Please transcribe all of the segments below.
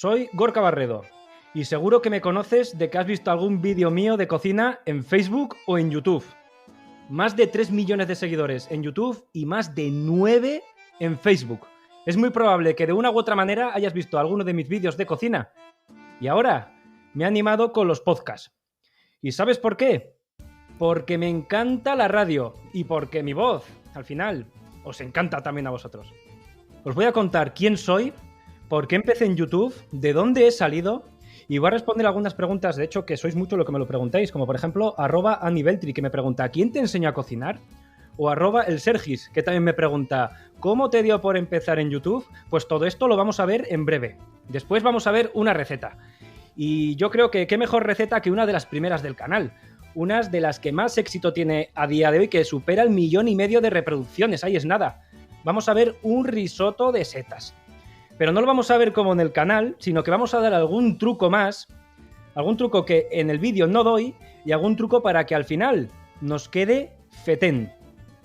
Soy Gorka Barredo y seguro que me conoces de que has visto algún vídeo mío de cocina en Facebook o en YouTube. Más de 3 millones de seguidores en YouTube y más de 9 en Facebook. Es muy probable que de una u otra manera hayas visto alguno de mis vídeos de cocina. Y ahora me he animado con los podcasts. ¿Y sabes por qué? Porque me encanta la radio y porque mi voz, al final, os encanta también a vosotros. Os voy a contar quién soy, por qué empecé en YouTube, de dónde he salido y voy a responder algunas preguntas, de hecho, que sois mucho lo que me lo preguntáis, como por ejemplo, @AniBeltri, que me pregunta ¿quién te enseñó a cocinar? O @elsergis, que también me pregunta ¿cómo te dio por empezar en YouTube? Pues todo esto lo vamos a ver en breve. Después vamos a ver una receta. Y yo creo que qué mejor receta que una de las primeras del canal. Unas de las que más éxito tiene a día de hoy, que supera el 1,5 millones de reproducciones. Ahí es nada. Vamos a ver un risotto de setas. Pero no lo vamos a ver como en el canal, sino que vamos a dar algún truco más, algún truco que en el vídeo no doy y algún truco para que al final nos quede fetén.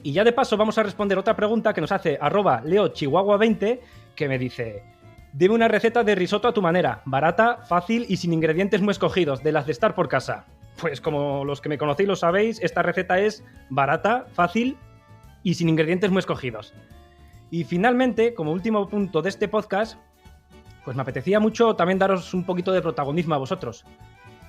Y ya de paso vamos a responder otra pregunta que nos hace @leochihuahua20, que me dice: dime una receta de risotto a tu manera, barata, fácil y sin ingredientes muy escogidos, de las de estar por casa. Pues como los que me conocéis lo sabéis, esta receta es barata, fácil y sin ingredientes muy escogidos. Y finalmente, como último punto de este podcast, pues me apetecía mucho también daros un poquito de protagonismo a vosotros.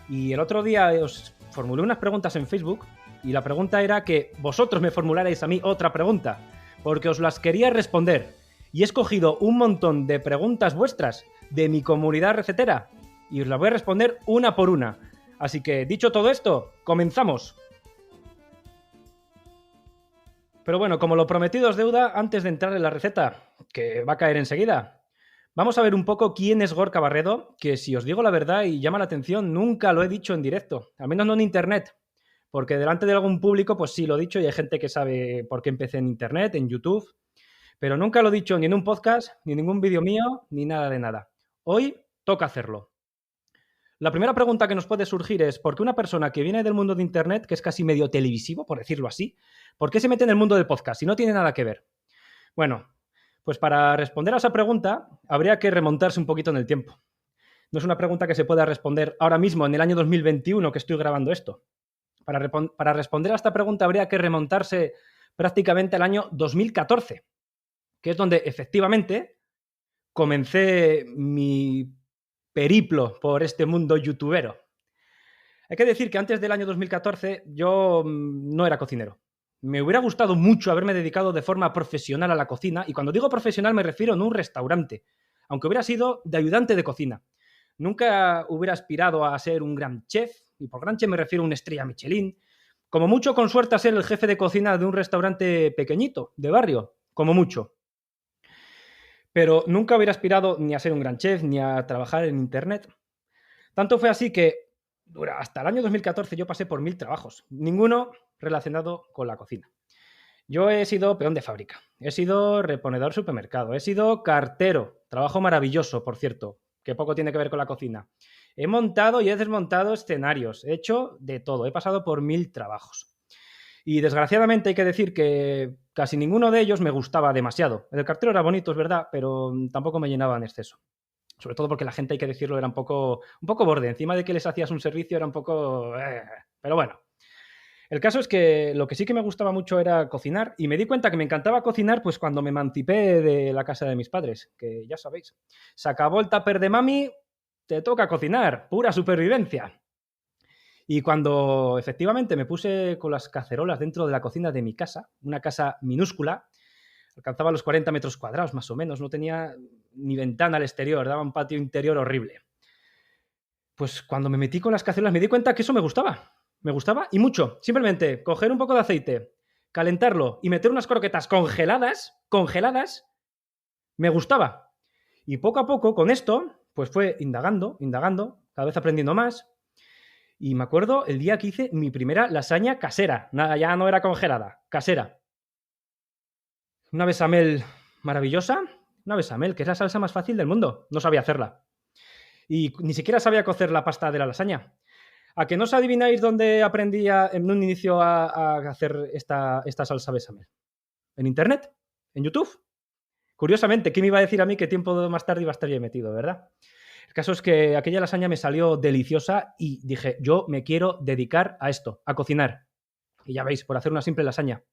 Y el otro día os formulé unas preguntas en Facebook y la pregunta era que vosotros me formularais a mí otra pregunta, porque os las quería responder. Y he escogido un montón de preguntas vuestras de mi comunidad recetera y os las voy a responder una por una. Así que, dicho todo esto, comenzamos. Pero bueno, como lo prometido es deuda, antes de entrar en la receta, que va a caer enseguida, vamos a ver un poco quién es Gorka Barredo, que si os digo la verdad y llama la atención, nunca lo he dicho en directo, al menos no en internet, porque delante de algún público pues sí lo he dicho y hay gente que sabe por qué empecé en internet, en YouTube, pero nunca lo he dicho ni en un podcast, ni en ningún vídeo mío, ni nada de nada. Hoy toca hacerlo. La primera pregunta que nos puede surgir es: ¿por qué una persona que viene del mundo de internet, que es casi medio televisivo, por decirlo así, por qué se mete en el mundo del podcast si no tiene nada que ver? Bueno, pues para responder a esa pregunta habría que remontarse un poquito en el tiempo. No es una pregunta que se pueda responder ahora mismo, en el año 2021 que estoy grabando esto. Para responder a esta pregunta habría que remontarse prácticamente al año 2014, que es donde efectivamente comencé mi periplo por este mundo youtubero. Hay que decir que antes del año 2014 yo no era cocinero. Me hubiera gustado mucho haberme dedicado de forma profesional a la cocina, y cuando digo profesional me refiero en un restaurante, aunque hubiera sido de ayudante de cocina. Nunca hubiera aspirado a ser un gran chef, y por gran chef me refiero a una estrella Michelin, como mucho con suerte a ser el jefe de cocina de un restaurante pequeñito, de barrio, como mucho. Pero nunca hubiera aspirado ni a ser un gran chef, ni a trabajar en internet. Tanto fue así que hasta el año 2014 yo pasé por 1000 trabajos, ninguno relacionado con la cocina. Yo he sido peón de fábrica, he sido reponedor supermercado, he sido cartero, trabajo maravilloso, por cierto, que poco tiene que ver con la cocina. He montado y he desmontado escenarios, he hecho de todo, he pasado por 1000 trabajos. Y desgraciadamente hay que decir que casi ninguno de ellos me gustaba demasiado. El cartero era bonito, es verdad, pero tampoco me llenaba en exceso. Sobre todo porque la gente, hay que decirlo, era un poco borde. Encima de que les hacías un servicio era un poco... Pero bueno. El caso es que lo que sí que me gustaba mucho era cocinar, y me di cuenta que me encantaba cocinar pues cuando me emancipé de la casa de mis padres, que ya sabéis. Se acabó el tupper de mami, te toca cocinar, pura supervivencia. Y cuando efectivamente me puse con las cacerolas dentro de la cocina de mi casa, una casa minúscula, alcanzaba los 40 metros cuadrados más o menos, no tenía ni ventana al exterior, daba un patio interior horrible. Pues cuando me metí con las cacerolas me di cuenta que eso me gustaba y mucho. Simplemente coger un poco de aceite, calentarlo y meter unas croquetas congeladas, me gustaba. Y poco a poco con esto, pues fue indagando, cada vez aprendiendo más. Y me acuerdo el día que hice mi primera lasaña casera. Nada, ya no era congelada, casera. Una bechamel maravillosa, una bechamel, que es la salsa más fácil del mundo. No sabía hacerla. Y ni siquiera sabía cocer la pasta de la lasaña. ¿A que no os adivináis dónde aprendí en un inicio a hacer esta salsa bechamel? ¿En internet? ¿En YouTube? Curiosamente, ¿quién me iba a decir a mí que tiempo más tarde iba a estar yo metido, verdad? El caso es que aquella lasaña me salió deliciosa y dije, yo me quiero dedicar a esto, a cocinar. Y ya veis, por hacer una simple lasaña.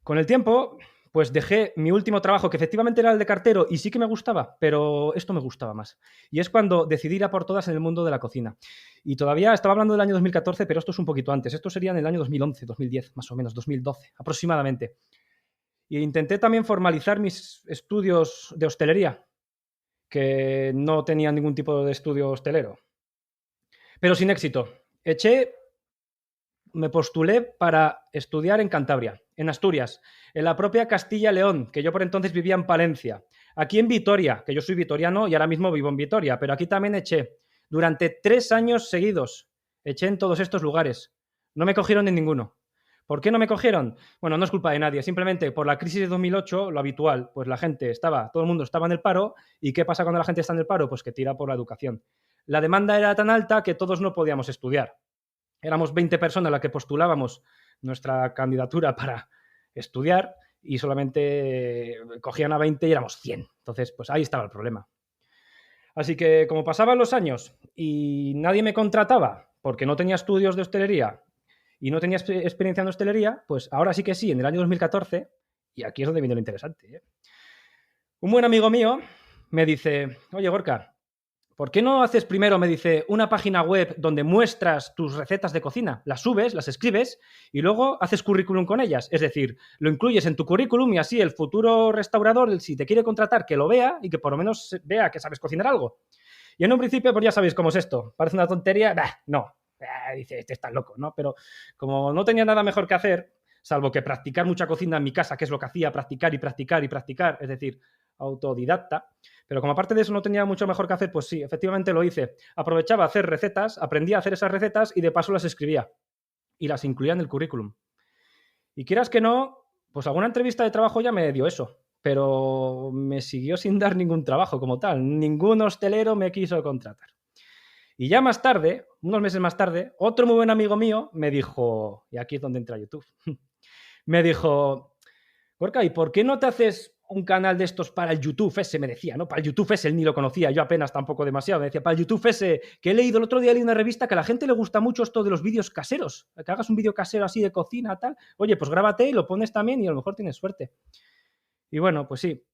Con el tiempo, pues dejé mi último trabajo, que efectivamente era el de cartero y sí que me gustaba, pero esto me gustaba más. Y es cuando decidí ir a por todas en el mundo de la cocina. Y todavía estaba hablando del año 2014, pero esto es un poquito antes. Esto sería en el año 2011, 2010, más o menos, 2012, aproximadamente. Y intenté también formalizar mis estudios de hostelería, que no tenía ningún tipo de estudio hostelero. Pero sin éxito. Me postulé para estudiar en Cantabria, en Asturias, en la propia Castilla-León, que yo por entonces vivía en Palencia, aquí en Vitoria, que yo soy vitoriano y ahora mismo vivo en Vitoria, pero aquí también eché. Durante 3 años seguidos eché en todos estos lugares. No me cogieron en ninguno. ¿Por qué no me cogieron? Bueno, no es culpa de nadie, simplemente por la crisis de 2008, lo habitual, pues todo el mundo estaba en el paro, ¿y qué pasa cuando la gente está en el paro? Pues que tira por la educación. La demanda era tan alta que todos no podíamos estudiar. Éramos 20 personas las que postulábamos nuestra candidatura para estudiar y solamente cogían a 20 y éramos 100. Entonces, pues ahí estaba el problema. Así que como pasaban los años y nadie me contrataba porque no tenía estudios de hostelería y no tenía experiencia en hostelería, pues ahora sí que sí, en el año 2014, y aquí es donde viene lo interesante, ¿eh? Un buen amigo mío me dice, oye Gorka, ¿por qué no haces primero, me dice, una página web donde muestras tus recetas de cocina? Las subes, las escribes y luego haces currículum con ellas. Es decir, lo incluyes en tu currículum y así el futuro restaurador, si te quiere contratar, que lo vea y que por lo menos vea que sabes cocinar algo. Y en un principio, pues ya sabéis cómo es esto. Parece una tontería. No. Dice, este está loco, ¿no? Pero como no tenía nada mejor que hacer, salvo que practicar mucha cocina en mi casa, que es lo que hacía, practicar y practicar y practicar, es decir, autodidacta. Pero como aparte de eso no tenía mucho mejor que hacer, pues sí, efectivamente lo hice. Aprovechaba a hacer recetas, aprendía a hacer esas recetas y de paso las escribía. Y las incluía en el currículum. Y quieras que no, pues alguna entrevista de trabajo ya me dio eso. Pero me siguió sin dar ningún trabajo como tal. Ningún hostelero me quiso contratar. Y ya más tarde, unos meses más tarde, otro muy buen amigo mío me dijo, y aquí es donde entra YouTube, me dijo, Gorka, ¿y por qué no te haces un canal de estos para el YouTube ese? Me decía, ¿no? Para el YouTube ese, él ni lo conocía, yo apenas tampoco demasiado. Me decía, para el YouTube ese, que he leído el otro día, leí una revista que a la gente le gusta mucho esto de los vídeos caseros, que hagas un vídeo casero así de cocina, tal. Oye, pues grábate y lo pones también y a lo mejor tienes suerte. Y bueno, pues sí,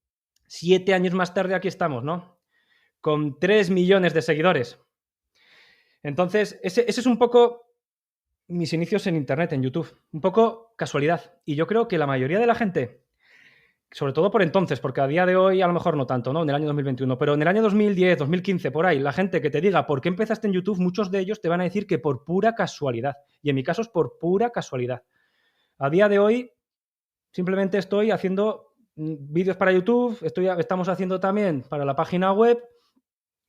7 años más tarde aquí estamos, ¿no? Con 3 millones de seguidores. Entonces, ese es un poco mis inicios en Internet, en YouTube. Un poco casualidad. Y yo creo que la mayoría de la gente, sobre todo por entonces, porque a día de hoy a lo mejor no tanto, ¿no? En el año 2021, pero en el año 2010, 2015, por ahí, la gente que te diga por qué empezaste en YouTube, muchos de ellos te van a decir que por pura casualidad. Y en mi caso es por pura casualidad. A día de hoy, simplemente estoy haciendo vídeos para YouTube, estamos haciendo también para la página web.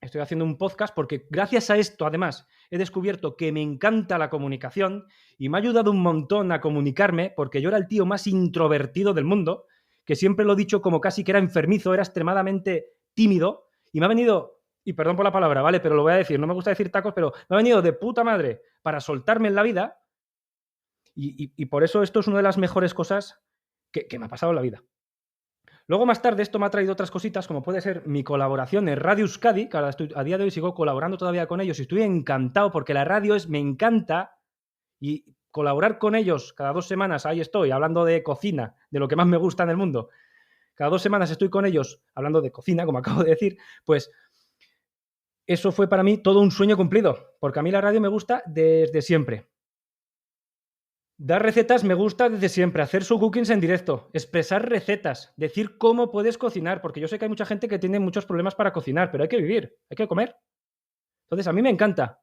Estoy haciendo un podcast porque gracias a esto, además, he descubierto que me encanta la comunicación y me ha ayudado un montón a comunicarme porque yo era el tío más introvertido del mundo, que siempre lo he dicho como casi que era enfermizo, era extremadamente tímido y me ha venido, y perdón por la palabra, ¿vale? Pero lo voy a decir, no me gusta decir tacos, pero me ha venido de puta madre para soltarme en la vida y por eso esto es una de las mejores cosas que me ha pasado en la vida. Luego, más tarde, esto me ha traído otras cositas, como puede ser mi colaboración en Radio Euskadi, que ahora a día de hoy sigo colaborando todavía con ellos y estoy encantado porque la radio me encanta y colaborar con ellos cada 2 semanas, ahí estoy, hablando de cocina, de lo que más me gusta en el mundo. Cada 2 semanas estoy con ellos hablando de cocina, como acabo de decir, pues eso fue para mí todo un sueño cumplido, porque a mí la radio me gusta desde siempre. Dar recetas me gusta desde siempre, hacer su cookings en directo, expresar recetas, decir cómo puedes cocinar, porque yo sé que hay mucha gente que tiene muchos problemas para cocinar, pero hay que vivir, hay que comer. Entonces, a mí me encanta.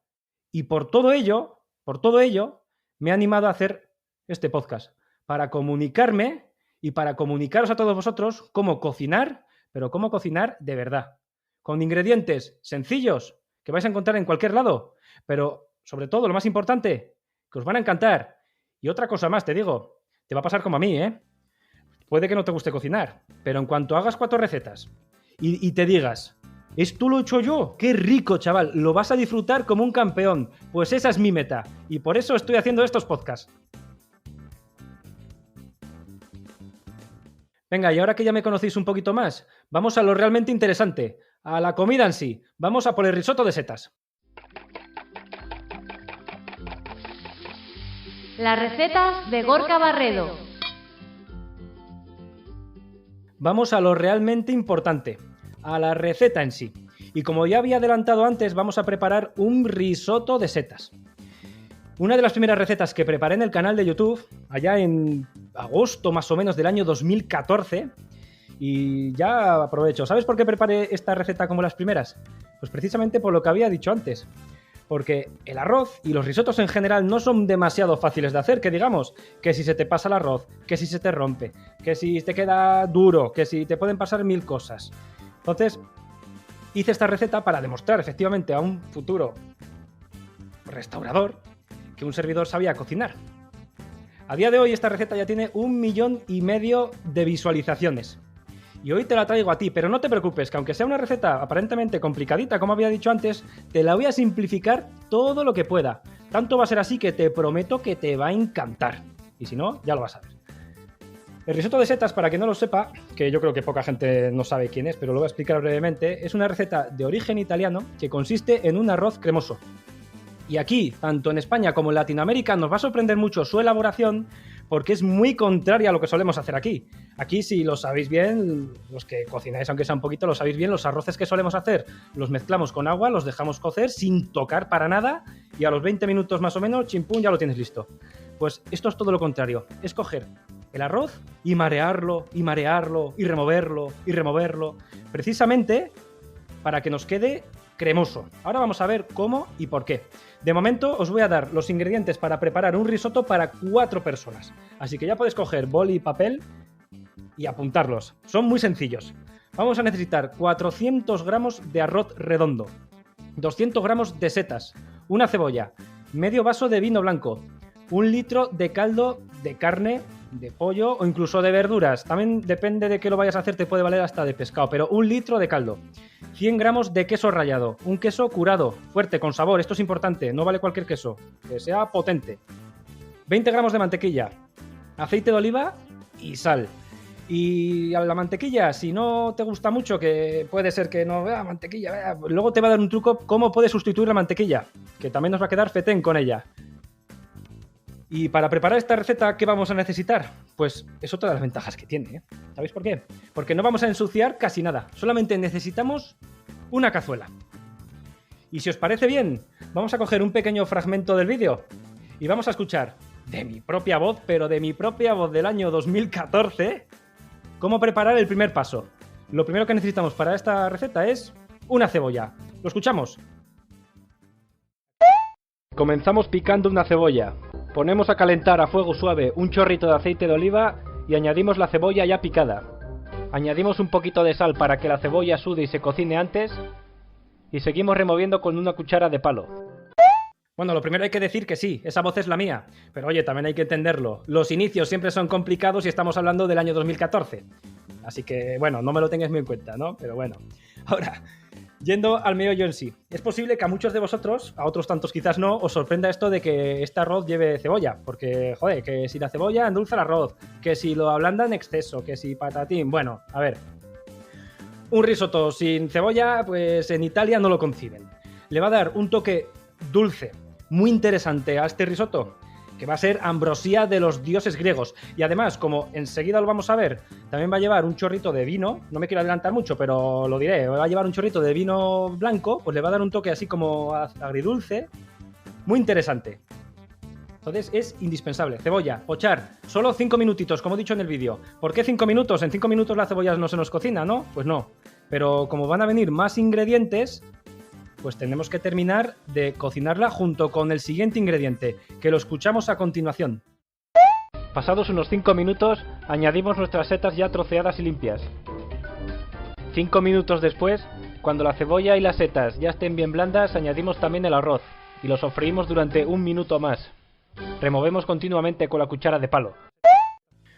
Y por todo ello, me he animado a hacer este podcast, para comunicarme y para comunicaros a todos vosotros cómo cocinar, pero cómo cocinar de verdad, con ingredientes sencillos que vais a encontrar en cualquier lado, pero sobre todo, lo más importante, que os van a encantar. Y otra cosa más, te digo, te va a pasar como a mí, ¿eh? Puede que no te guste cocinar, pero en cuanto hagas 4 recetas y te digas, ¿esto lo he hecho yo? ¡Qué rico, chaval! Lo vas a disfrutar como un campeón. Pues esa es mi meta. Y por eso estoy haciendo estos podcasts. Venga, y ahora que ya me conocéis un poquito más, vamos a lo realmente interesante, A la comida en sí. Vamos a por el risotto de setas. Las recetas de Gorka Barredo. Vamos a lo realmente importante, a la receta en sí. Y como ya había adelantado antes, vamos a preparar un risotto de setas. Una de las primeras recetas que preparé en el canal de YouTube, allá en agosto más o menos del año 2014, y ya aprovecho. ¿Sabes por qué preparé esta receta como las primeras? Pues precisamente por lo que había dicho antes. Porque el arroz y los risotos en general no son demasiado fáciles de hacer, que digamos, que si se te pasa el arroz, que si se te rompe, que si te queda duro, que si te pueden pasar mil cosas. Entonces, hice esta receta para demostrar efectivamente a un futuro restaurador que un servidor sabía cocinar. A día de hoy esta receta ya tiene 1,5 millones de visualizaciones. Y hoy te la traigo a ti, pero no te preocupes, que aunque sea una receta aparentemente complicadita, como había dicho antes, te la voy a simplificar todo lo que pueda. Tanto va a ser así que te prometo que te va a encantar. Y si no, ya lo vas a ver. El risotto de setas, para quien no lo sepa, que yo creo que poca gente no sabe quién es, pero lo voy a explicar brevemente, es una receta de origen italiano que consiste en un arroz cremoso. Y aquí, tanto en España como en Latinoamérica, nos va a sorprender mucho su elaboración porque es muy contraria a lo que solemos hacer aquí. Aquí, si lo sabéis bien, los que cocináis, aunque sea un poquito, lo sabéis bien, los arroces que solemos hacer los mezclamos con agua, los dejamos cocer sin tocar para nada y a los 20 minutos más o menos, chimpún, ya lo tienes listo. Pues esto es todo lo contrario, es coger el arroz y marearlo, y marearlo, y removerlo, precisamente para que nos quede cremoso. Ahora vamos a ver cómo y por qué. De momento os voy a dar los ingredientes para preparar un risotto para 4 personas. Así que ya podéis coger boli y papel y apuntarlos. Son muy sencillos. Vamos a necesitar 400 gramos de arroz redondo, 200 gramos de setas, una cebolla, medio vaso de vino blanco, 1 litro de caldo de carne, de pollo o incluso de verduras. También depende de qué lo vayas a hacer, te puede valer hasta de pescado, pero 1 litro de caldo. 100 gramos de queso rallado, un queso curado, fuerte, con sabor, esto es importante, no vale cualquier queso, que sea potente. 20 gramos de mantequilla, aceite de oliva y sal. Y a la mantequilla, si no te gusta mucho, que puede ser que no, mantequilla, luego te va a dar un truco cómo puedes sustituir la mantequilla, que también nos va a quedar fetén con ella. Y para preparar esta receta, ¿qué vamos a necesitar? Pues es otra de las ventajas que tiene, ¿eh? ¿Sabéis por qué? Porque no vamos a ensuciar casi nada. Solamente necesitamos una cazuela. Y si os parece bien, vamos a coger un pequeño fragmento del vídeo y vamos a escuchar de mi propia voz, pero de mi propia voz del año 2014, cómo preparar el primer paso. Lo primero que necesitamos para esta receta es una cebolla. ¿Lo escuchamos? Comenzamos picando una cebolla. Ponemos a calentar a fuego suave un chorrito de aceite de oliva y añadimos la cebolla ya picada. Añadimos un poquito de sal para que la cebolla sude y se cocine antes y seguimos removiendo con una cuchara de palo. Bueno, lo primero hay que decir que sí, esa voz es la mía, pero oye, también hay que entenderlo. Los inicios siempre son complicados y estamos hablando del año 2014. Así que, bueno, no me lo tengáis muy en cuenta, ¿no? Pero bueno, ahora, yendo al meollo en sí. Es posible que a muchos de vosotros, a otros tantos quizás no, os sorprenda esto de que este arroz lleve cebolla. Porque, joder, que si la cebolla endulza el arroz, que si lo ablanda en exceso, que si patatín... Bueno, a ver. Un risotto sin cebolla, pues en Italia no lo conciben. Le va a dar un toque dulce, muy interesante a este risotto, que va a ser ambrosía de los dioses griegos. Y además, como enseguida lo vamos a ver, también va a llevar un chorrito de vino, no me quiero adelantar mucho, pero lo diré, va a llevar un chorrito de vino blanco, pues le va a dar un toque así como agridulce, muy interesante. Entonces es indispensable. Cebolla, pochar, solo 5 minutitos, como he dicho en el vídeo. ¿Por qué 5 minutos? En 5 minutos la cebolla no se nos cocina, ¿no? Pues no. Pero como van a venir más ingredientes, pues tenemos que terminar de cocinarla junto con el siguiente ingrediente, que lo escuchamos a continuación. Pasados unos 5 minutos, añadimos nuestras setas ya troceadas y limpias. 5 minutos después, cuando la cebolla y las setas ya estén bien blandas, añadimos también el arroz y lo sofreímos durante 1 minuto más. Removemos continuamente con la cuchara de palo.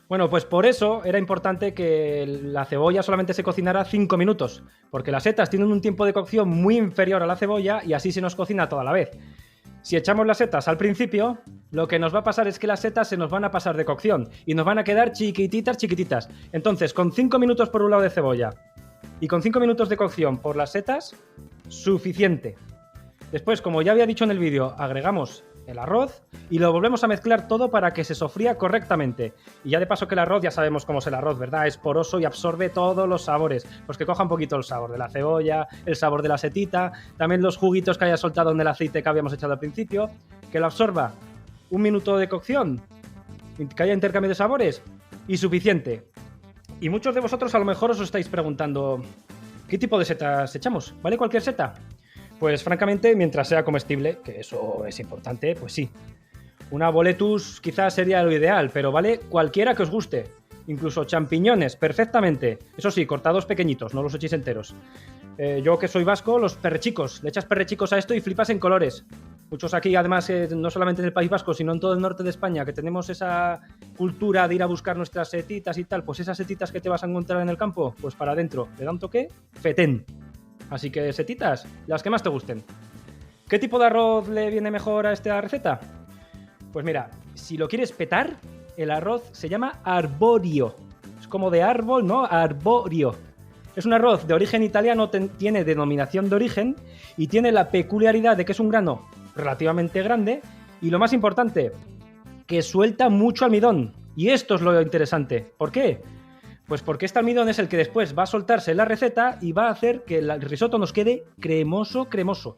Bueno, pues por eso era importante que la cebolla solamente se cocinara 5 minutos, porque las setas tienen un tiempo de cocción muy inferior a la cebolla y así se nos cocina toda la vez. Si echamos las setas al principio, lo que nos va a pasar es que las setas se nos van a pasar de cocción y nos van a quedar chiquititas, chiquititas. Entonces, con 5 minutos por un lado de cebolla, Y con 5 minutos de cocción por las setas, suficiente. Después, como ya había dicho en el vídeo, agregamos el arroz y lo volvemos a mezclar todo para que se sofría correctamente. Y ya de paso que el arroz, ya sabemos cómo es el arroz, ¿verdad? Es poroso y absorbe todos los sabores. Pues que coja un poquito el sabor de la cebolla, el sabor de la setita, también los juguitos que haya soltado en el aceite que habíamos echado al principio, que lo absorba. 1 minuto de cocción, que haya intercambio de sabores y suficiente. Y muchos de vosotros a lo mejor os estáis preguntando, ¿qué tipo de setas echamos? ¿Vale cualquier seta? Pues francamente, mientras sea comestible, que eso es importante, pues sí. Una boletus quizás sería lo ideal, pero vale cualquiera que os guste. Incluso champiñones, perfectamente. Eso sí, cortados pequeñitos, no los echéis enteros. Yo que soy vasco, los perrechicos. Le echas perrechicos a esto y flipas en colores. Muchos aquí, además, no solamente en el País Vasco, sino en todo el norte de España, que tenemos esa cultura de ir a buscar nuestras setitas y tal, pues esas setitas que te vas a encontrar en el campo, pues para adentro, le da un toque fetén. Así que setitas, las que más te gusten. ¿Qué tipo de arroz le viene mejor a esta receta? Pues mira, si lo quieres petar, el arroz se llama arborio. Es como de árbol, ¿no? Arborio. Es un arroz de origen italiano, tiene denominación de origen y tiene la peculiaridad de que es un grano relativamente grande y lo más importante, que suelta mucho almidón. Y esto es lo interesante. ¿Por qué? Pues porque este almidón es el que después va a soltarse en la receta y va a hacer que el risotto nos quede cremoso, cremoso.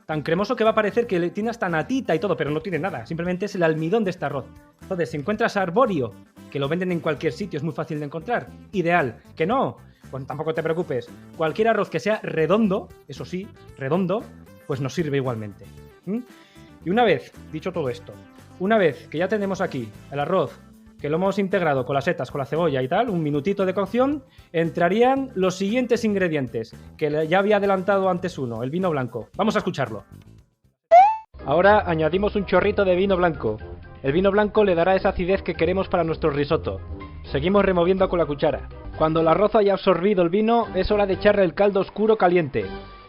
Tan cremoso que va a parecer que tiene hasta natita y todo, pero no tiene nada. Simplemente es el almidón de este arroz. Entonces, si encuentras arborio, que lo venden en cualquier sitio, es muy fácil de encontrar, ideal. Que no, pues tampoco te preocupes. Cualquier arroz que sea redondo, eso sí, redondo, pues nos sirve igualmente. Y una vez dicho todo esto, una vez que ya tenemos aquí el arroz, que lo hemos integrado con las setas, con la cebolla y tal, 1 minutito de cocción, entrarían los siguientes ingredientes, que ya había adelantado antes uno, el vino blanco. Vamos a escucharlo. Ahora añadimos un chorrito de vino blanco. El vino blanco le dará esa acidez que queremos para nuestro risotto. Seguimos removiendo con la cuchara. Cuando el arroz haya absorbido el vino, es hora de echarle el caldo oscuro caliente.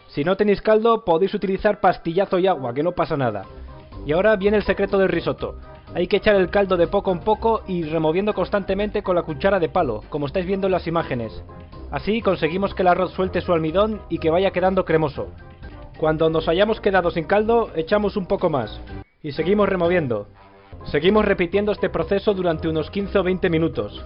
Si no tenéis caldo, podéis utilizar pastillazo y agua, que no pasa nada. Y ahora viene el secreto del risotto. Hay que echar el caldo de poco en poco y removiendo constantemente con la cuchara de palo, como estáis viendo en las imágenes. Así conseguimos que el arroz suelte su almidón y que vaya quedando cremoso. Cuando nos hayamos quedado sin caldo, echamos un poco más. Y seguimos removiendo. Seguimos repitiendo este proceso durante unos 15 o 20 minutos.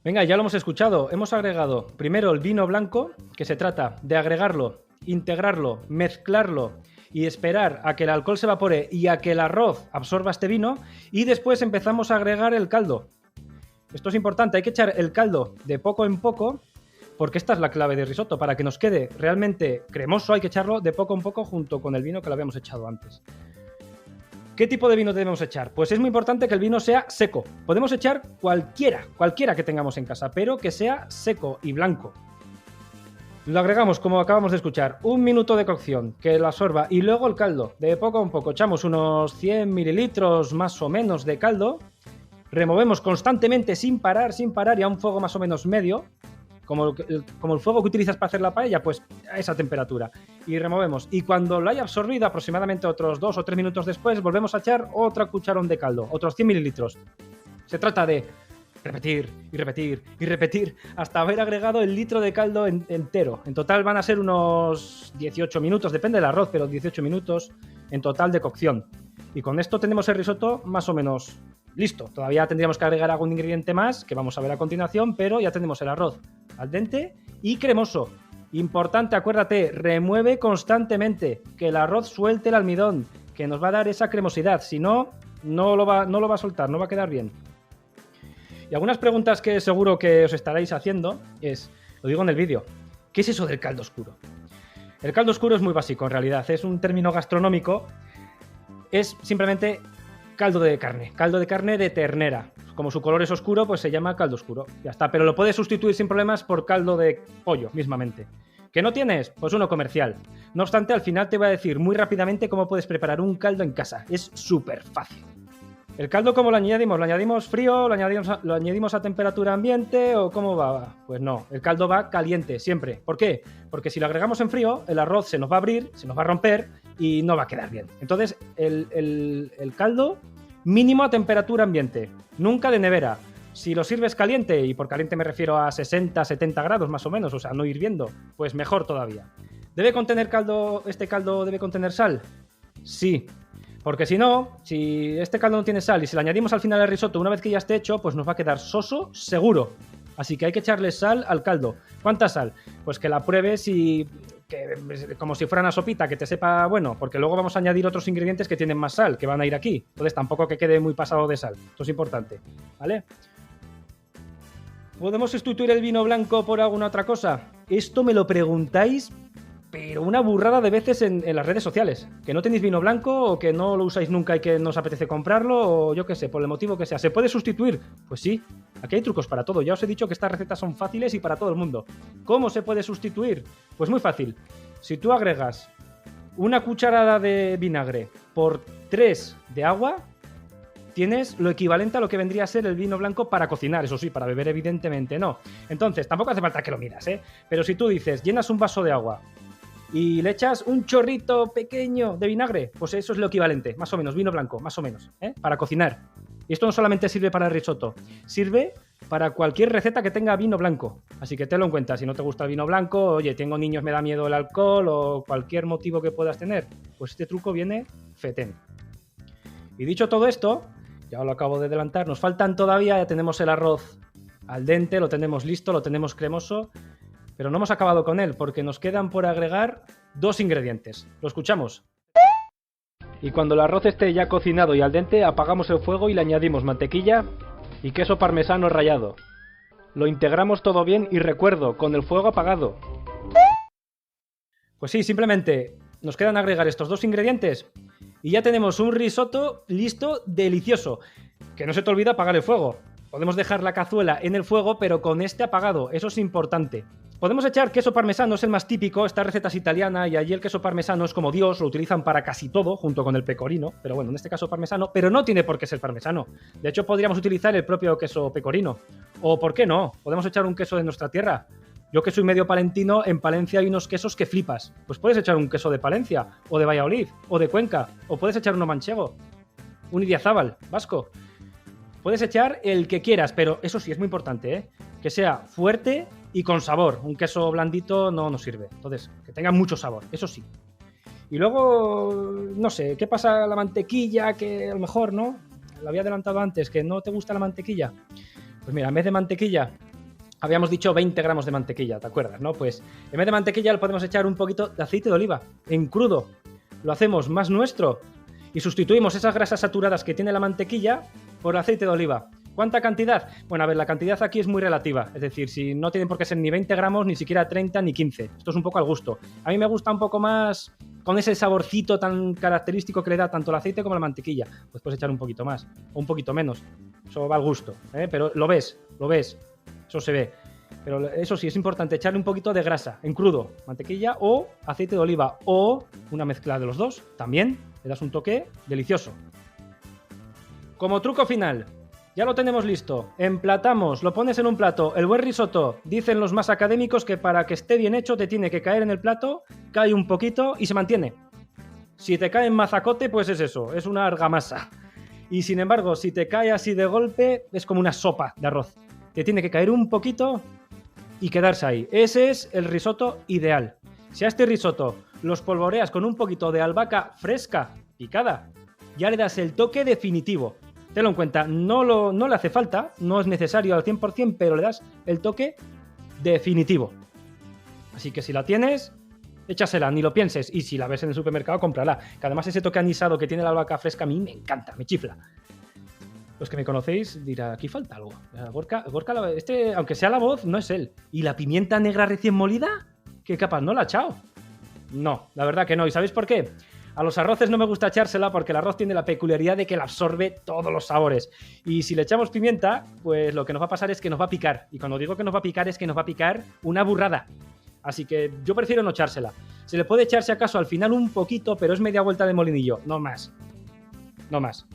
Venga, ya lo hemos escuchado. Hemos agregado primero el vino blanco, que se trata de agregarlo, integrarlo, mezclarlo y esperar a que el alcohol se evapore y a que el arroz absorba este vino, y después empezamos a agregar el caldo. Esto es importante, hay que echar el caldo de poco en poco, porque esta es la clave del risotto. Para que nos quede realmente cremoso hay que echarlo de poco en poco junto con el vino que lo habíamos echado antes. ¿Qué tipo de vino debemos echar? Pues es muy importante que el vino sea seco. Podemos echar cualquiera que tengamos en casa, pero que sea seco y blanco. Lo agregamos, como acabamos de escuchar, 1 minuto de cocción, que lo absorba, y luego el caldo. De poco en poco echamos unos 100 mililitros más o menos de caldo, removemos constantemente sin parar y a un fuego más o menos medio, como el fuego que utilizas para hacer la paella, pues a esa temperatura. Y removemos. Y cuando lo haya absorbido, aproximadamente otros 2 o 3 minutos después, volvemos a echar otra cucharón de caldo, otros 100 mililitros. Se trata de repetir y repetir y repetir hasta haber agregado el litro de caldo entero. En total van a ser unos 18 minutos, depende del arroz, pero 18 minutos en total de cocción. Y con esto tenemos el risotto más o menos listo. Todavía tendríamos que agregar algún ingrediente más, que vamos a ver a continuación, pero ya tenemos el arroz al dente y cremoso. Importante, acuérdate, remueve constantemente, que el arroz suelte el almidón, que nos va a dar esa cremosidad. Si no, no lo va a soltar, no va a quedar bien. Y algunas preguntas que seguro que os estaréis haciendo es, lo digo en el vídeo, ¿qué es eso del caldo oscuro? El caldo oscuro es muy básico en realidad, es un término gastronómico, es simplemente caldo de carne de ternera. Como su color es oscuro, pues se llama caldo oscuro, ya está, pero lo puedes sustituir sin problemas por caldo de pollo mismamente. ¿Qué no tienes? Pues uno comercial. No obstante, al final te voy a decir muy rápidamente cómo puedes preparar un caldo en casa, es súper fácil. ¿El caldo cómo lo añadimos? ¿Lo añadimos frío? ¿Lo añadimos a temperatura ambiente? ¿O cómo va? Pues no, el caldo va caliente, siempre. ¿Por qué? Porque si lo agregamos en frío, el arroz se nos va a abrir, se nos va a romper y no va a quedar bien. Entonces, el caldo mínimo a temperatura ambiente, nunca de nevera. Si lo sirves caliente, y por caliente me refiero a 60, 70 grados más o menos, o sea, no hirviendo, pues mejor todavía. ¿Debe contener caldo, este caldo debe contener sal? Sí, porque si no, si este caldo no tiene sal y si le añadimos al final al risotto una vez que ya esté hecho, pues nos va a quedar soso seguro. Así que hay que echarle sal al caldo. ¿Cuánta sal? Pues que la pruebes y como si fuera una sopita, que te sepa bueno, porque luego vamos a añadir otros ingredientes que tienen más sal, que van a ir aquí. Entonces tampoco que quede muy pasado de sal. Esto es importante, ¿vale? ¿Podemos sustituir el vino blanco por alguna otra cosa? Esto me lo preguntáis, pero una burrada de veces en las redes sociales. Que no tenéis vino blanco o que no lo usáis nunca y que no os apetece comprarlo o yo qué sé, por el motivo que sea. ¿Se puede sustituir? Pues sí, aquí hay trucos para todo. Ya os he dicho que estas recetas son fáciles y para todo el mundo. ¿Cómo se puede sustituir? Pues muy fácil. Si tú agregas una cucharada de vinagre por 3 de agua, tienes lo equivalente a lo que vendría a ser el vino blanco para cocinar, eso sí, para beber evidentemente no. Entonces, tampoco hace falta que lo midas, ¿eh? Pero si tú dices, llenas un vaso de agua y le echas un chorrito pequeño de vinagre, pues eso es lo equivalente, más o menos, vino blanco, más o menos, ¿eh? Para cocinar. Y esto no solamente sirve para el risotto, sirve para cualquier receta que tenga vino blanco. Así que tenlo en cuenta, si no te gusta el vino blanco, oye, tengo niños, me da miedo el alcohol o cualquier motivo que puedas tener, pues este truco viene fetén. Y dicho todo esto, ya lo acabo de adelantar, nos faltan todavía, ya tenemos el arroz al dente, lo tenemos listo, lo tenemos cremoso, pero no hemos acabado con él porque nos quedan por agregar 2 ingredientes. ¿Lo escuchamos? Y cuando el arroz esté ya cocinado y al dente, apagamos el fuego y le añadimos mantequilla y queso parmesano rallado. Lo integramos todo bien y recuerdo, con el fuego apagado. Pues sí, simplemente nos quedan agregar estos 2 ingredientes y ya tenemos un risotto listo, delicioso. Que no se te olvide apagar el fuego. Podemos dejar la cazuela en el fuego, pero con este apagado, eso es importante. Podemos echar queso parmesano, es el más típico, esta receta es italiana y allí el queso parmesano es como Dios, lo utilizan para casi todo, junto con el pecorino, pero bueno, en este caso parmesano, pero no tiene por qué ser parmesano. De hecho, podríamos utilizar el propio queso pecorino. O, ¿por qué no? Podemos echar un queso de nuestra tierra. Yo que soy medio palentino, en Palencia hay unos quesos que flipas. Pues puedes echar un queso de Palencia, o de Valladolid, o de Cuenca, o puedes echar uno manchego, un idiazábal, vasco. Puedes echar el que quieras, pero eso sí, es muy importante, ¿eh? Que sea fuerte y con sabor. Un queso blandito no nos sirve. Entonces, que tenga mucho sabor, eso sí. Y luego, no sé, ¿qué pasa la mantequilla? Que a lo mejor, ¿no? Lo había adelantado antes, que no te gusta la mantequilla. Pues mira, en vez de mantequilla, habíamos dicho 20 gramos de mantequilla, ¿te acuerdas, no? Pues en vez de mantequilla le podemos echar un poquito de aceite de oliva, en crudo. Lo hacemos más nuestro y sustituimos esas grasas saturadas que tiene la mantequilla por aceite de oliva. ¿Cuánta cantidad? Bueno, a ver, la cantidad aquí es muy relativa. Es decir, si no tienen por qué ser ni 20 gramos, ni siquiera 30, ni 15. Esto es un poco al gusto. A mí me gusta un poco más con ese saborcito tan característico que le da tanto el aceite como la mantequilla. Pues puedes echar un poquito más o un poquito menos. Eso va al gusto, ¿eh? Pero lo ves. Eso se ve. Pero eso sí, es importante echarle un poquito de grasa en crudo, mantequilla o aceite de oliva o una mezcla de los dos. También le das un toque delicioso. Como truco final, ya lo tenemos listo. Emplatamos, lo pones en un plato. El buen risotto, dicen los más académicos que para que esté bien hecho te tiene que caer en el plato, cae un poquito y se mantiene. Si te cae en mazacote, pues es eso, es una argamasa. Y sin embargo, si te cae así de golpe, es como una sopa de arroz. Te tiene que caer un poquito y quedarse ahí. Ese es el risotto ideal. Si a este risotto lo espolvoreas con un poquito de albahaca fresca, picada, ya le das el toque definitivo. Tenlo en cuenta, no le hace falta, no es necesario al 100%, pero le das el toque definitivo. Así que si la tienes, échasela, ni lo pienses. Y si la ves en el supermercado, cómprala. Que además ese toque anisado que tiene la albahaca fresca a mí me encanta, me chifla. Los que me conocéis dirán, aquí falta algo. Gorka, aunque sea la voz, no es él. ¿Y la pimienta negra recién molida? ¿Qué capaz no la ha echado? No, la verdad que no. ¿Y sabéis por qué? A los arroces no me gusta echársela porque el arroz tiene la peculiaridad de que le absorbe todos los sabores. Y si le echamos pimienta, pues lo que nos va a pasar es que nos va a picar. Y cuando digo que nos va a picar es que nos va a picar una burrada. Así que yo prefiero no echársela. Se le puede echar si acaso al final un poquito, pero es media vuelta de molinillo, no más. No más.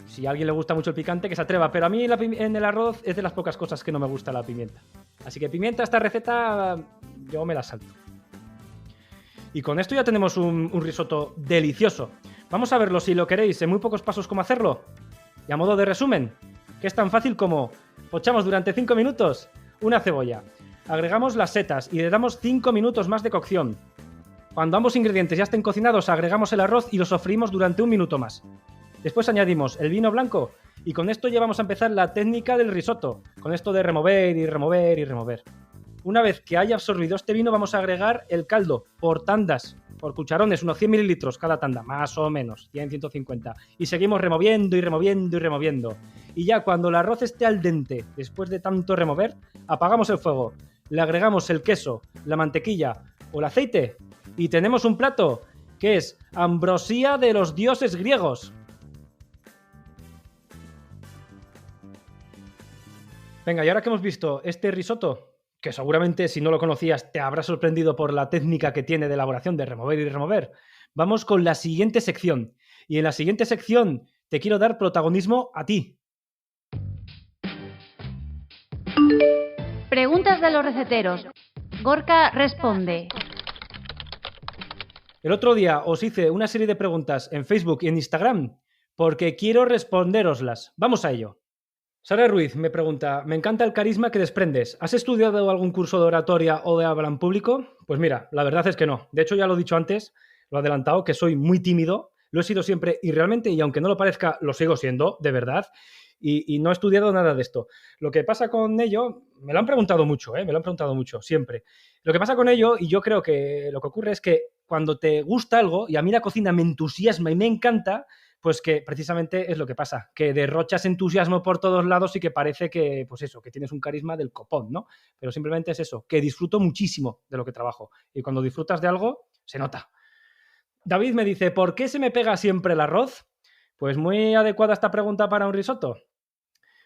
Si a alguien le gusta mucho el picante, que se atreva. Pero a mí en el arroz es de las pocas cosas que no me gusta la pimienta. Así que pimienta, esta receta, yo me la salto. Y con esto ya tenemos un risotto delicioso. Vamos a verlo, si lo queréis, en muy pocos pasos cómo hacerlo. Y a modo de resumen, que es tan fácil como Pochamos durante 5 minutos una cebolla. Agregamos las setas y le damos 5 minutos más de cocción. Cuando ambos ingredientes ya estén cocinados, agregamos el arroz y lo sofreímos durante 1 minuto más. Después añadimos el vino blanco y con esto ya vamos a empezar la técnica del risotto, con esto de remover y remover y remover. Una vez que haya absorbido este vino, vamos a agregar el caldo por tandas, por cucharones, unos 100 mililitros cada tanda, más o menos, 100, 150. Y seguimos removiendo y removiendo y removiendo. Y ya cuando el arroz esté al dente, después de tanto remover, apagamos el fuego, le agregamos el queso, la mantequilla o el aceite y tenemos un plato que es ambrosía de los dioses griegos. Venga, y ahora que hemos visto este risotto, que seguramente si no lo conocías te habrá sorprendido por la técnica que tiene de elaboración de remover y remover, vamos con la siguiente sección. Y en la siguiente sección te quiero dar protagonismo a ti. Preguntas de los receteros. Gorka responde. El otro día os hice una serie de preguntas en Facebook y en Instagram porque quiero respondéroslas. Vamos a ello. Sara Ruiz me pregunta, me encanta el carisma que desprendes. ¿Has estudiado algún curso de oratoria o de habla en público? Pues mira, la verdad es que no. De hecho, ya lo he dicho antes, lo he adelantado, que soy muy tímido. Lo he sido siempre y realmente, y aunque no lo parezca, lo sigo siendo, de verdad. Y no he estudiado nada de esto. Lo que pasa con ello, me lo han preguntado mucho, me lo han preguntado mucho, siempre. Lo que pasa con ello, y yo creo que lo que ocurre es que cuando te gusta algo, y a mí la cocina me entusiasma y me encanta, pues que precisamente es lo que pasa, que derrochas entusiasmo por todos lados y que parece que, pues eso, que tienes un carisma del copón, ¿no? Pero simplemente es eso, que disfruto muchísimo de lo que trabajo. Y cuando disfrutas de algo, se nota. David me dice, ¿por qué se me pega siempre el arroz? Pues muy adecuada esta pregunta para un risotto.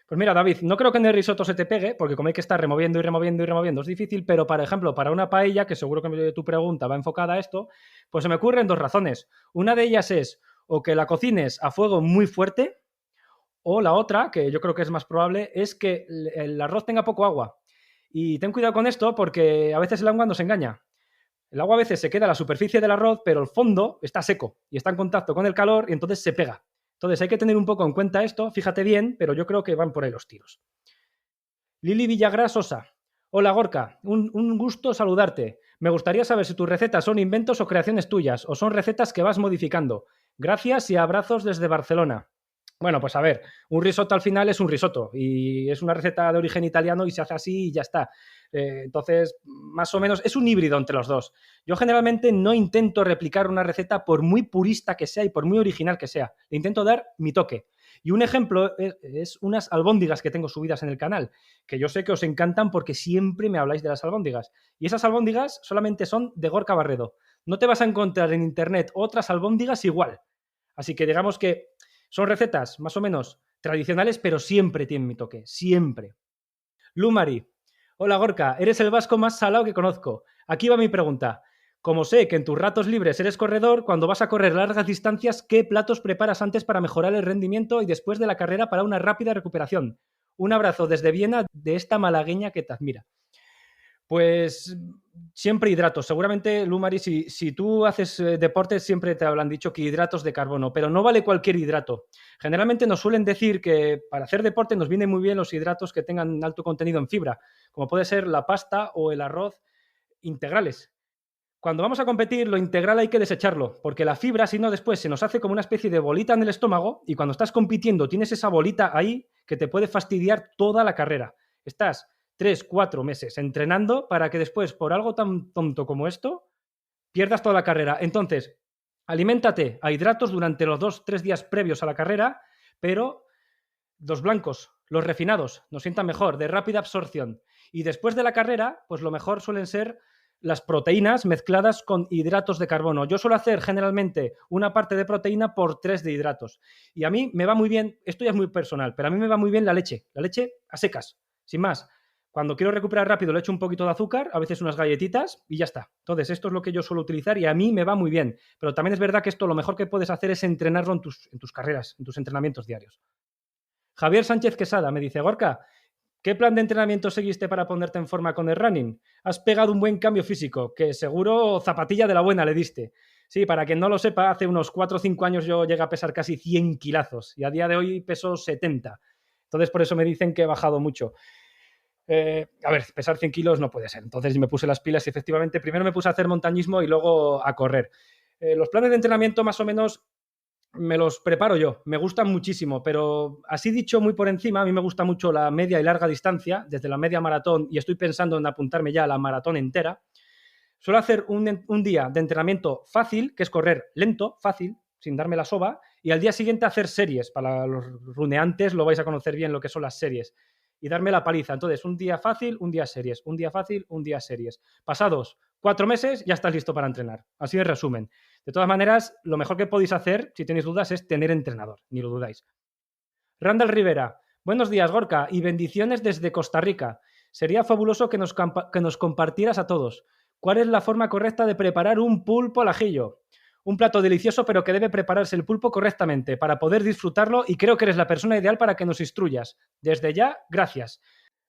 Pues mira, David, no creo que en el risotto se te pegue, porque como hay que estar removiendo y removiendo y removiendo es difícil, pero por ejemplo, para una paella, que seguro que tu pregunta va enfocada a esto, pues se me ocurren 2 razones. Una de ellas es o que la cocines a fuego muy fuerte, o la otra, que yo creo que es más probable, es que el arroz tenga poco agua. Y ten cuidado con esto porque a veces el agua nos engaña. El agua a veces se queda a la superficie del arroz, pero el fondo está seco y está en contacto con el calor y entonces se pega. Entonces hay que tener un poco en cuenta esto, fíjate bien, pero yo creo que van por ahí los tiros. Lili Villagras Sosa. Hola Gorka, un gusto saludarte. Me gustaría saber si tus recetas son inventos o creaciones tuyas, o son recetas que vas modificando. Gracias y abrazos desde Barcelona. Bueno, pues a ver, un risotto al final es un risotto y es una receta de origen italiano y se hace así y ya está. Entonces, más o menos, es un híbrido entre los dos. Yo generalmente no intento replicar una receta por muy purista que sea y por muy original que sea. Le intento dar mi toque. Y un ejemplo es unas albóndigas que tengo subidas en el canal, que yo sé que os encantan porque siempre me habláis de las albóndigas. Y esas albóndigas solamente son de Gorka Barredo. No te vas a encontrar en internet otras albóndigas igual. Así que digamos que son recetas más o menos tradicionales, pero siempre tienen mi toque, siempre. Lumari. Hola Gorka, eres el vasco más salado que conozco. Aquí va mi pregunta. Como sé que en tus ratos libres eres corredor, cuando vas a correr largas distancias, ¿qué platos preparas antes para mejorar el rendimiento y después de la carrera para una rápida recuperación? Un abrazo desde Viena de esta malagueña que te admira. Pues siempre hidratos. Seguramente, Lumari, si tú haces deporte, siempre te habrán dicho que hidratos de carbono, pero no vale cualquier hidrato. Generalmente nos suelen decir que para hacer deporte nos vienen muy bien los hidratos que tengan alto contenido en fibra, como puede ser la pasta o el arroz integrales. Cuando vamos a competir, lo integral hay que desecharlo, porque la fibra, si no, después se nos hace como una especie de bolita en el estómago y cuando estás compitiendo tienes esa bolita ahí que te puede fastidiar toda la carrera. Estás 3, 4 meses entrenando para que después, por algo tan tonto como esto, pierdas toda la carrera. Entonces, aliméntate a hidratos durante los 2, 3 días previos a la carrera, pero los blancos, los refinados, nos sientan mejor, de rápida absorción. Y después de la carrera, pues lo mejor suelen ser las proteínas mezcladas con hidratos de carbono. Yo suelo hacer generalmente una parte de proteína por 3 de hidratos. Y a mí me va muy bien, esto ya es muy personal, pero a mí me va muy bien la leche a secas, sin más. Cuando quiero recuperar rápido le echo un poquito de azúcar, a veces unas galletitas y ya está. Entonces esto es lo que yo suelo utilizar y a mí me va muy bien. Pero también es verdad que esto lo mejor que puedes hacer es entrenarlo en tus carreras, en tus entrenamientos diarios. Javier Sánchez Quesada me dice, Gorka, ¿qué plan de entrenamiento seguiste para ponerte en forma con el running? Has pegado un buen cambio físico, que seguro zapatilla de la buena le diste. Sí, para quien no lo sepa, hace unos 4 o 5 años yo llegué a pesar casi 100 kilazos y a día de hoy peso 70. Entonces, por eso me dicen que he bajado mucho. A ver, pesar 100 kilos no puede ser. Entonces me puse las pilas y efectivamente primero me puse a hacer montañismo y luego a correr. Los planes de entrenamiento más o menos me los preparo yo. Me gustan muchísimo, pero así dicho muy por encima, a mí me gusta mucho la media y larga distancia, desde la media maratón, y estoy pensando en apuntarme ya a la maratón entera. Suelo hacer un día de entrenamiento fácil, que es correr lento, fácil, sin darme la soba, y al día siguiente hacer series. Para los runeantes lo vais a conocer bien lo que son las series. Y darme la paliza. Entonces, un día fácil, un día series. Un día fácil, un día series. Pasados 4 meses, ya estás listo para entrenar. Así de resumen. De todas maneras, lo mejor que podéis hacer, si tenéis dudas, es tener entrenador. Ni lo dudáis. Randall Rivera. Buenos días, Gorka, y bendiciones desde Costa Rica. Sería fabuloso que nos compartieras a todos. ¿Cuál es la forma correcta de preparar un pulpo al ajillo? Un plato delicioso, pero que debe prepararse el pulpo correctamente para poder disfrutarlo, y creo que eres la persona ideal para que nos instruyas. Desde ya, gracias.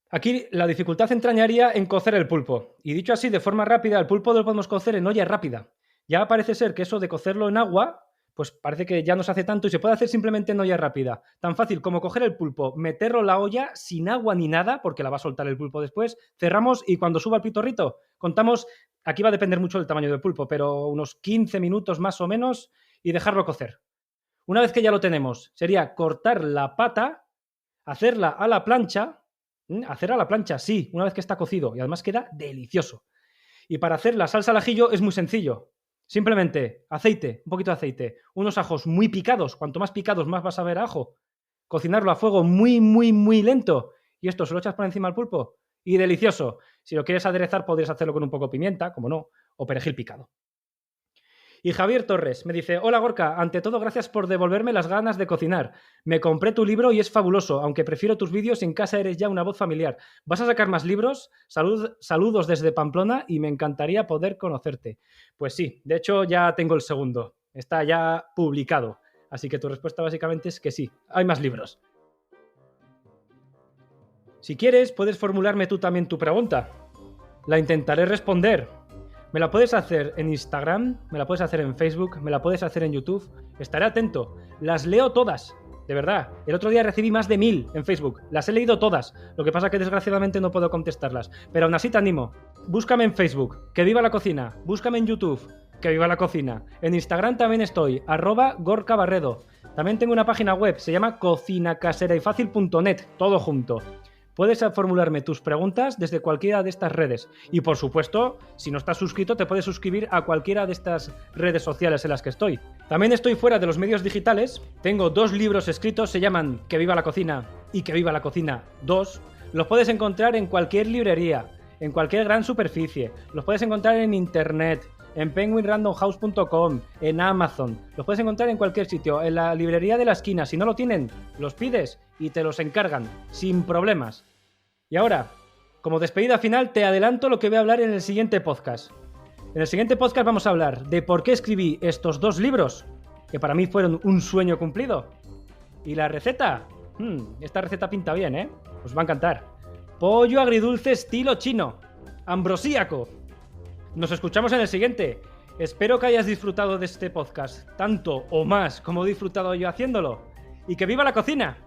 Aquí la dificultad entrañaría en cocer el pulpo. Y dicho así, de forma rápida, el pulpo lo podemos cocer en olla rápida. Ya parece ser que eso de cocerlo en agua, pues parece que ya no se hace tanto y se puede hacer simplemente en olla rápida. Tan fácil como coger el pulpo, meterlo en la olla sin agua ni nada, porque la va a soltar el pulpo después, cerramos y cuando suba el pitorrito, contamos, aquí va a depender mucho del tamaño del pulpo, pero unos 15 minutos más o menos y dejarlo cocer. Una vez que ya lo tenemos, sería cortar la pata, hacerla a la plancha, hacer a la plancha, sí, una vez que está cocido, y además queda delicioso. Y para hacer la salsa al ajillo es muy sencillo. Simplemente aceite, un poquito de aceite, unos ajos muy picados, cuanto más picados más vas a ver ajo, cocinarlo a fuego muy, muy, muy lento y esto se lo echas por encima al pulpo y delicioso. Si lo quieres aderezar podrías hacerlo con un poco de pimienta, como no, o perejil picado. Y Javier Torres me dice, hola Gorka, ante todo gracias por devolverme las ganas de cocinar. Me compré tu libro y es fabuloso, aunque prefiero tus vídeos, en casa eres ya una voz familiar. ¿Vas a sacar más libros? Saludos desde Pamplona y me encantaría poder conocerte. Pues sí, de hecho ya tengo el segundo, está ya publicado. Así que tu respuesta básicamente es que sí, hay más libros. Si quieres, puedes formularme tú también tu pregunta. La intentaré responder. Me la puedes hacer en Instagram, me la puedes hacer en Facebook, me la puedes hacer en YouTube. Estaré atento. Las leo todas, de verdad. El otro día recibí más de 1000 en Facebook. Las he leído todas. Lo que pasa es que desgraciadamente no puedo contestarlas. Pero aún así te animo. Búscame en Facebook, que viva la cocina. Búscame en YouTube, que viva la cocina. En Instagram también estoy, @gorkabarredo. También tengo una página web, se llama cocinacaserayfacil.net, todo junto. Puedes formularme tus preguntas desde cualquiera de estas redes. Y por supuesto, si no estás suscrito, te puedes suscribir a cualquiera de estas redes sociales en las que estoy. También estoy fuera de los medios digitales. Tengo 2 libros escritos, se llaman Que viva la cocina y Que viva la cocina 2. Los puedes encontrar en cualquier librería, en cualquier gran superficie. Los puedes encontrar en internet, en penguinrandomhouse.com, en Amazon. Los puedes encontrar en cualquier sitio, en la librería de la esquina. Si no lo tienen, los pides y te los encargan, sin problemas. Y ahora, como despedida final, te adelanto lo que voy a hablar en el siguiente podcast. En el siguiente podcast vamos a hablar de por qué escribí estos 2 libros, que para mí fueron un sueño cumplido. Y la receta, esta receta pinta bien, ¿eh? Os va a encantar. Pollo agridulce estilo chino, ambrosíaco. Nos escuchamos en el siguiente. Espero que hayas disfrutado de este podcast, tanto o más como he disfrutado yo haciéndolo. ¡Y que viva la cocina!